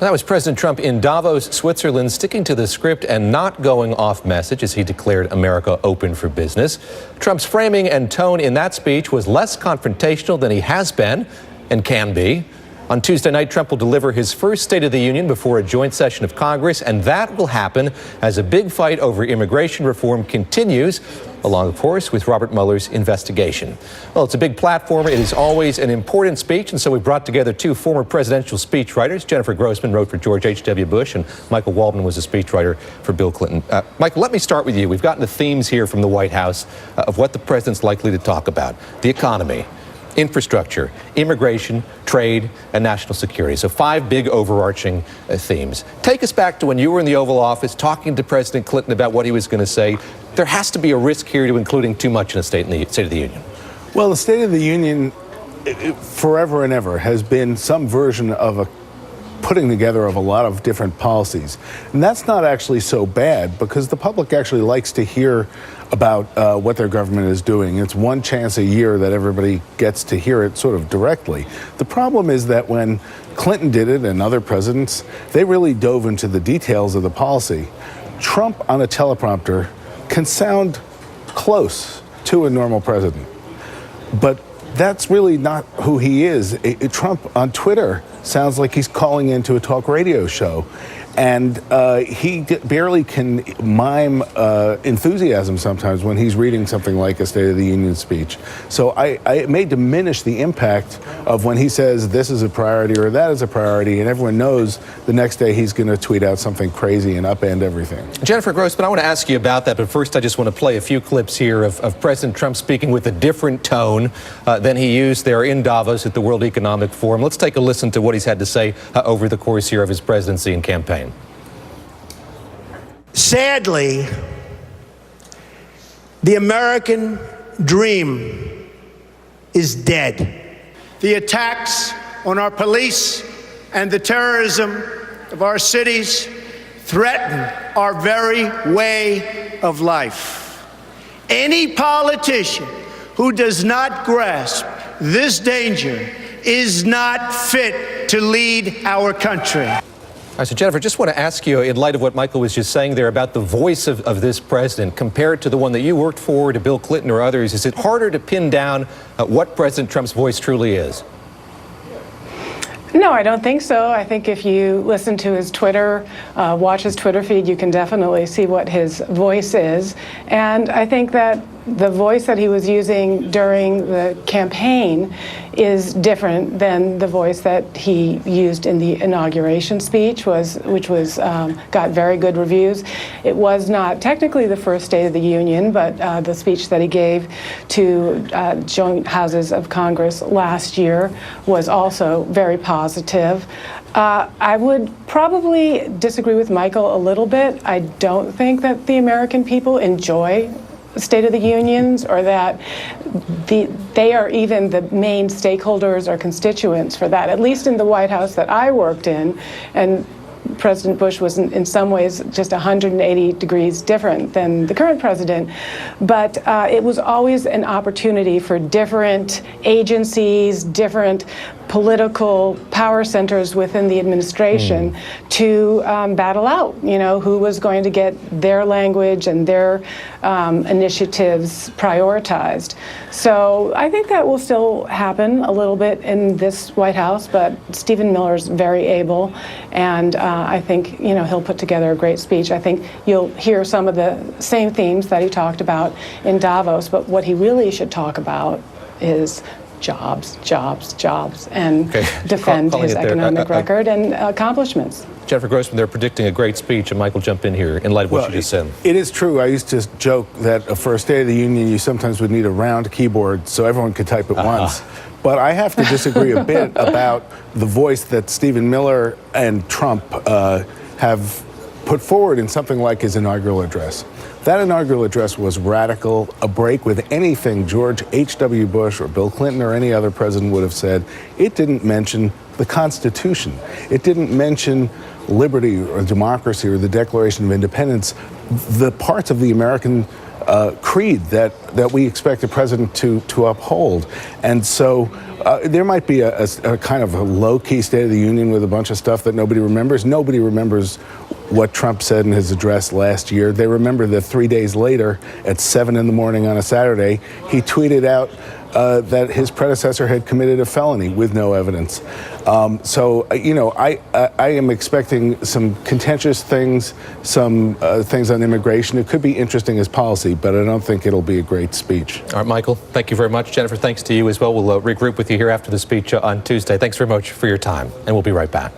That was President Trump in Davos, Switzerland, sticking to the script and not going off message as he declared America open for business. Trump's framing and tone in that speech was less confrontational than he has been and can be. On Tuesday night, Trump will deliver his first State of the Union before a joint session of Congress, and that will happen as a big fight over immigration reform continues, along, of course, with Robert Mueller's investigation. Well, it's a big platform. It is always an important speech, and so we brought together two former presidential speechwriters. Jennifer Grossman wrote for George H.W. Bush, and Michael Waldman was a speechwriter for Bill Clinton. Michael, let me start with you. We've gotten the themes here from the White House of what the president's likely to talk about: the economy, infrastructure, immigration, trade, and national security. So 5 big overarching themes. Take us back to when you were in the Oval Office talking to President Clinton about what he was going to say. There has to be a risk here to including too much in a State of the Union. Well, the State of the Union, forever and ever, has been some version of a putting together of a lot of different policies. And that's not actually so bad, because the public actually likes to hear about what their government is doing. It's one chance a year that everybody gets to hear it sort of directly. The problem is that when Clinton did it and other presidents, they really dove into the details of the policy. Trump on a teleprompter can sound close to a normal president, but that's really not who he is. Trump on Twitter sounds like he's calling into a talk radio show, and he barely can mime enthusiasm sometimes when he's reading something like a State of the Union speech. So it may diminish the impact of when he says this is a priority or that is a priority, and everyone knows the next day he's going to tweet out something crazy and upend everything. Jennifer Grossman, I want to ask you about that, but first I just want to play a few clips here of President Trump speaking with a different tone than he used there in Davos at the World Economic Forum. Let's take a listen to what he's had to say over the course here of his presidency and campaign. Sadly, the American dream is dead. The attacks on our police and the terrorism of our cities threaten our very way of life. Any politician who does not grasp this danger is not fit to lead our country. All right, so Jennifer, just want to ask you, in light of what Michael was just saying there about the voice of this president, compared to the one that you worked for, to Bill Clinton or others, is it harder to pin down what President Trump's voice truly is? No, I don't think so. I think if you listen to his Twitter, watch his Twitter feed, you can definitely see what his voice is. And I think that the voice that he was using during the campaign is different than the voice that he used in the inauguration speech, which got very good reviews. It was not technically the first State of the Union, but the speech that he gave to joint houses of Congress last year was also very positive. I would probably disagree with Michael a little bit. I don't think that the American people enjoy State of the Unions, or that they are even the main stakeholders or constituents for that, at least in the White House that I worked in. And President Bush was in some ways just 180 degrees different than the current president. But it was always an opportunity for different agencies, different political power centers within the administration to battle out, who was going to get their language and their initiatives prioritized. So I think that will still happen a little bit in this White House, but Stephen Miller's very able, and I think, he'll put together a great speech. I think you'll hear some of the same themes that he talked about in Davos, but what he really should talk about is jobs, jobs, jobs, and defend his economic record and accomplishments. Jennifer Grossman, they're predicting a great speech, and Michael, jump in here in light of what you just said. It is true. I used to joke that for a State of the Union, you sometimes would need a round keyboard so everyone could type at once. But I have to disagree a bit about the voice that Stephen Miller and Trump have put forward in something like his inaugural address. That inaugural address was radical, a break with anything George H.W. Bush or Bill Clinton or any other president would have said. It didn't mention the Constitution. It didn't mention liberty or democracy or the Declaration of Independence, the parts of the American creed that we expect the president to uphold. And so there might be a kind of a low-key State of the Union with a bunch of stuff that nobody remembers. Nobody remembers what Trump said in his address last year. They remember that 3 days later, at 7 in the morning on a Saturday, he tweeted out that his predecessor had committed a felony with no evidence. So, I am expecting some contentious things, some things on immigration. It could be interesting as policy, but I don't think it'll be a great speech. All right, Michael, thank you very much. Jennifer, thanks to you as well. We'll regroup with you here after the speech on Tuesday. Thanks very much for your time, and we'll be right back.